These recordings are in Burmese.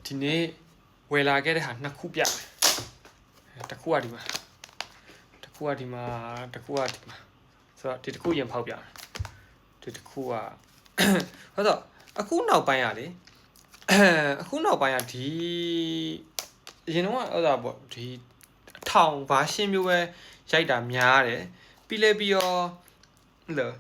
ဒီနေ့ဝယ်လာခဲ့တဲ့ဟာနှစ်ခုပြမယ်တစ်ခုကဒီမှာတစ်ခုကဒီမှာဆိုတော့ဒီတစ်ခုရင်ဖောက်ပြမယ်ဒီတစ်ခုကဟုတ်တော့အခုနောက်ပိုင်းอ่ะလေအခုနောက်ပိုင်းอ่ะဒီအရင်တော့ဟုတ်တာပေါ့ဒီထောင်ဘာရှင်းမျိုးပဲရိုက်တာများတယ်ပြီးတော့လို့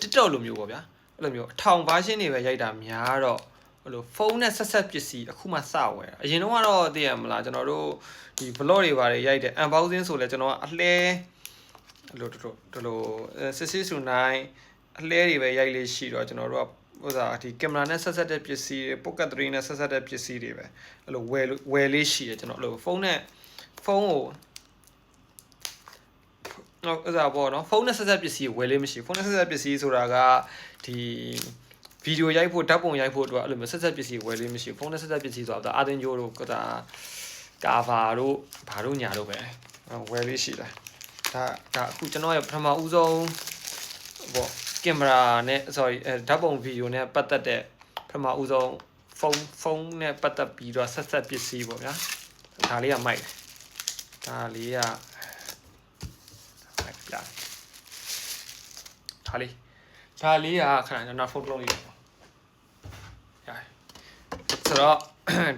TikTok လိုမျိုးပေါ့ဗျာအဲ့လိုမျိုးအထောင်ဘာရှင်းတွေပဲရိုက်တာများတော့ဟိုလိုဖုန်းနဲ့ဆက်ပစ္စည်းအခုမှစဝယ်တာအရင်တော့သိရမလားကျွန်တော်တို့ဒီ vlog တွေပါတယ်ရိုက်တယ် unboxing ဆိုလဲကျွန်တော်ကအလှဲလို6609အလှဲတွေပဲရိုက်လေးရှိတော့ကျွန်တော်တို့ကဥစားဒီကင်မရာနဲ့ဆက်တဲ့ပစ္စည်းတွေ pocket 3နဲ့ဆက်တဲ့ပစ္စည်းတွေပဲအဲ့လိုဝယ်လေးရှိတယ်ကျွန်တော်အဲ့လိုဖုန်းကိုဥစားပေါ့နော်ဖုန်းနဲ့ဆက်ပစ္စည်းဝယ်လေးမရှိဖုန်းနဲ့ဆက်ပစ္စည်းဆိုတာကဒီဗီဒီယိုရိုက်ဖို့ဓာတ်ပုံရိုက်ဖို့အတွက်အဲ့လိုမျိုးဆက်ပစ္စည်းဝယ်လေးမရှိဖုန်းနဲ့ဆက်ပစ္စည်းဆိုတာအာသင်ဂျိုတို့ကကာဗာတို့ဘာတို့ညာတို့ပဲဝယ်လေးရှိတယ်ဒါအခုကျွန်တော်ရဲ့ပထမဦးဆုံးပေါ့ကင်မရာနဲ့ sorry ဓာတ်ပုံဗီဒီယိုနဲ့ပတ်သက်တဲ့ပထမဦးဆုံးဖုန်းနဲ့ပတ်သက်ပြီးတော့ဆက်ပစ္စည်းပေါ့ဗျာဒါလေးကမိုက်တယ်ဒါလေးကပြဒါလေးကခဏကျွန်တော်ဖုန်းလုံးလေးရတယ်ဆိုတော့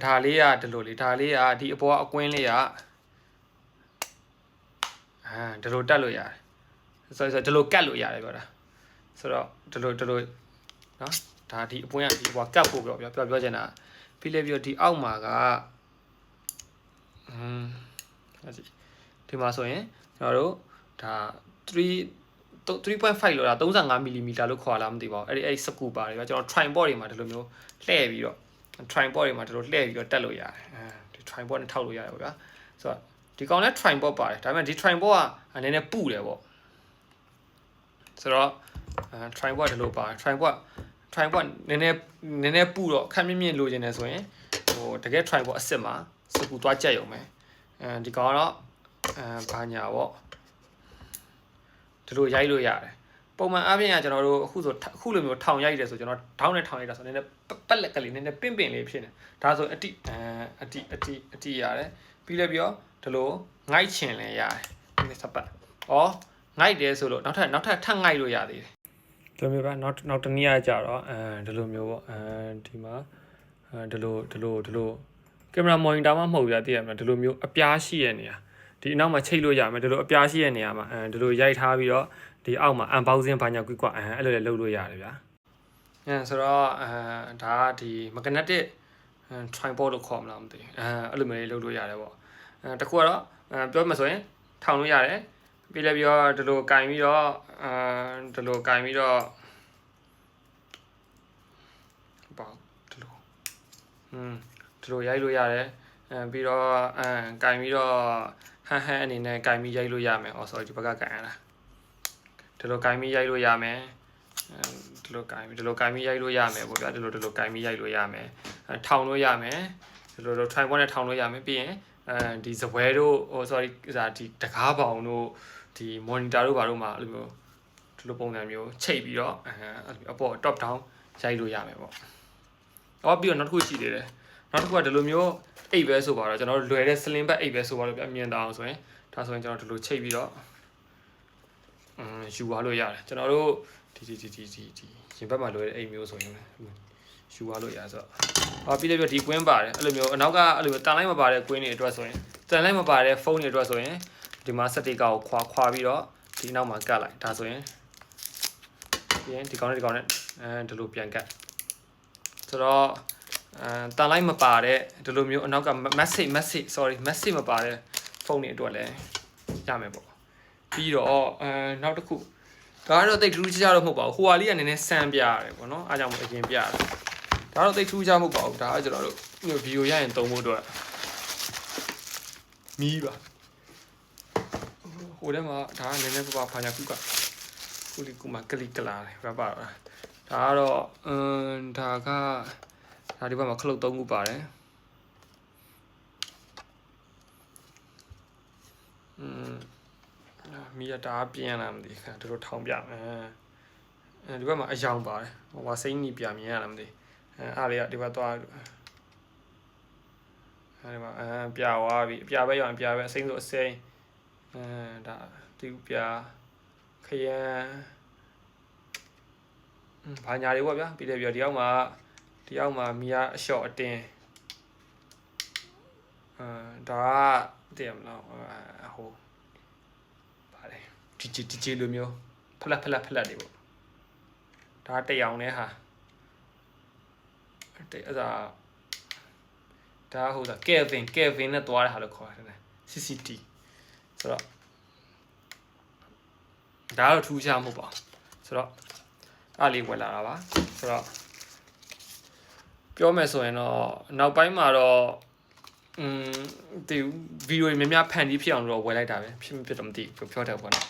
ဒါလေးကဒီလိုလေးဒါလေးကဒီအပေါ်ကအကွင်းလေးကဒီလိုတက်လို့ရတယ်ဆိုတော့ဒီလိုကတ်လို့ရတယ်ပြောတာဆိုတော့ဒီလိုနော်ဒါဒီအပွင့်ကဒီဟိုကတ်ဖို့ပြောချင်တာပြီးဒီအောက်မှာကဒီမှာဆိုရင်ကျွန်တော်တို့ဒါ3.5 လို့လား35 mm လို့ခေါ်လာမသိပါဘူးအဲ့စကူပါတွေပဲကျွန်တော် tripod တွေမှာဒီလိုမျိုးလှည့်ပြီးတော့ tripod တွေမှာဒီလိုလှည့်ပြီးတော့တက်လို့ရတယ်ဒီ tripod နဲ့ထောက်လို့ရတယ်ပေါ့ဗျာဆိုတော့ဒီကောင်လည်း tripod ပါတယ်ဒါပေမဲ့ဒီ tripod ကနည်းနည်းပုတယ်ပေါ့ဆိုတော့tripod ဒီလိုပါ tripod နည်းနည်းပုတော့ခက်မြင့်လိုချင်တယ်ဆိုရင်ဟိုတကယ် tripod အစ်စ်မှာစကူသွားကြက်ရုံပဲဒီကောင်ကတော့ဘာညာပေါ့ဒီလိုရိုက်လို့ရတယ်ပုံမှန်အားဖြင့်ကကျွန်တော်တို့အခုလိုမျိုးထောင်ရိုက်တယ်ဆိုကျွန်တော်ထောင်းနဲ့ထောင်ရိုက်တာဆိုနည်းနည်းပက်လက်ကလေးနည်းနည်းပင့်လေးဖြစ်နေဒါဆိုအတိရတယ်ပြီးလည်းပြောဒီလိုငိုက်ချင်လဲရတယ်ဒီစပတ်ငိုက်တယ်ဆိုလို့နောက်ထပ်ထပ်ငိုက်လို့ရသေးတယ်ဒီလိုမျိုးပဲနောက်တနည်းကြတော့ဒီလိုမျိုးပေါ့ဒီမှာဒီလိုကင်မရာမော်နီတာမှမဟုတ်ဘူးသိရမလားဒီလိုမျိုးအပြားရှိရနေရဒီအနောက်မှာချိတ်လို့ရမယ်ဒီလိုအပြားရှိရနေရမှာဒီလိုရိုက်ထားပြီးတော့ဒီအောက်မှာ unboxing ဘာညာကွကွအဲ့လိုလည်းလုပ်လို့ရတယ်ဗျာဆိုတော့ဒါကဒီ magnetic tripod လို့ခေါ်မလားမသိအဲ့လိုမျိုးလေးလုပ်လို့ရတယ်ပေါ့တခုကတော့ပြောမှဆိုရင်ထောင်လို့ရတယ်ပြီးလည်းပြောဒီလိုကင်ပြီးတော့ဒီလိုရိုက်လို့ရတယ်ပြီးတော့ကင်ပြီးတော့ဟန်အနေနဲ့ကင်ပြီးရိုက်လို့ရမယ်sorry ဒီဘက်ကကင်ရတာဒီလိုကင်ပြီးရိုက်လို့ရမယ်ဒီလိုကင်ပြီးရိုက်လို့ရမယ်ပေါ့ဗျာဒီလိုကင်ပြီးရိုက်လို့ရမယ်ထောင်လို့ရမယ်ဒီလို tripod နဲ့ထောင်လို့ရမယ်ပြီးရင်ဒီစပွဲတို့sorry ဒီတကားပေါင်တို့ဒီ monitor တို့ဘာတို့မှာအဲ့လိုမျိုးဒီလိုပုံစံမျိုးချိတ်ပြီးတော့အပေါ် top down ရိုက်လို့ရမယ်ပေါ့ပြီးတော့နောက်တစ်ခုရှိသေးတယ်နောက်တစ်ခုကဒီလိုမျိုးအိတ်ပဲဆိုပါတော့ကျွန်တော်တို့လွယ်တဲ့ sling bag အိတ်ပဲဆိုပါတော့ပြမြင်တာအောင်ဆိုရင်ဒါဆိုရင်ကျွန်တော်ဒီလိုချိတ်ပြီးတော့ယူသွားလို့ရတယ်ကျွန်တော်တို့ဒီရင်ဘက်မှာလွယ်တဲ့အိတ်မျိုးဆိုရင်ယူသွားလို့ရဆိုတော့ပြီးလည်းပြဒီကွင်းပါတယ်အဲ့လိုမျိုးအနောက်ကအဲ့လိုမျိုးတန်လိုက်မပါတဲ့ကွင်းတွေအတွက်ဆိုရင်တန်လိုက်မပါတဲ့ဖုန်းတွေအတွက်ဆိုရင်ဒီမှာစတစ်ကာကိုခွာပြီးတော့ဒီနောက်မှာကတ်လိုက်ဒါဆိုရင်ပြီးရင်ဒီကောင်နဲ့ဒီလိုပြန်ကတ်ဆိုတော့တန်လိုက်မပါတဲ့ဒီလိုမျိုးအနောက်က messageမပါတဲ့ဖုန်းတွေအတွက်လည်းရမယ်ပေါ့ပြီးတော့နောက်တစ်ခုဒါကတော့တိတ်ထူးခြားတော့မဟုတ်ပါဘူးဟိုဟာလေးကနည်းနည်းစမ်းပြရတယ်ပေါ့နော်အားကြောင့်မို့အရင်ပြရတယ်ဒါတော့တိတ်ထူးခြားမဟုတ်ပါဘူးဒါကကျွန်တော်တို့ဗီဒီယိုရရင်သုံးဖို့အတွက်မီးပါဟိုထဲမှာဒါကနည်းနည်းပါဘာညာခုလီကူမှာကလီကလာတယ်ပါတော့ဒါကတော့ဒါဒီဘက်မှာခလုတ်3ခုပါတယ်မီးရတာပြင်းလာမသိခါတို့ထောင်ပြမယ်ဒီဘက်မှာအယောင်ပါတယ်ဟိုစိမ့်နီပြမြင်ရလားမသိ အားလေးကဒီဘက်သွားအဲဒီမှာပြာသွားပြီအပြာပဲရောင်ပြာပဲအစိမ်းဆိုအစိမ်းဒါတူပြာခရမ်းဘာညာတွေပေါ့ဗျာပြီးတယ်ပြီးတော့ဒီအောက်မှာမီယာအလျှော့အတင်းဒါကတည်ရမလားဟိုဗါလေဒီလိုမျိုးဖလက်တွေပေါ့ဒါတရောင်နဲ့ဟာအဲ့ဒါဟိုကကယ်ဗင်နဲ့တွားတဲ့ဟာလို့ခေါ်တယ် CCT ဆိုတော့ဒါတော့ထူးခြားမှုပေါ့ဆိုတော့အားလေးဝယ်လာတာပါဆိုတော့ပြောမယ်ဆိုရင်တော့နောက်ပိုင်းမှာတော့ဒီဗီဒီယိုတွေများများဖန်တီးဖြစ်အောင်တော့ဝယ်လိုက်တာပဲဖြစ်မဖြစ်တော့မသိဘူးပြောတယ်ပေါ့နော်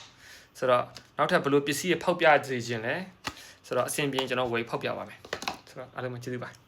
ဆိုတော့နောက်ထပ်ဘယ်လိုပစ္စည်းတွေဖောက်ပြစေခြင်းလဲဆိုတော့အဆင်ပြေကျွန်တော်ဝယ်ဖောက်ပြပါမယ်ဆိုတော့အားလုံးကျေးဇူးပါ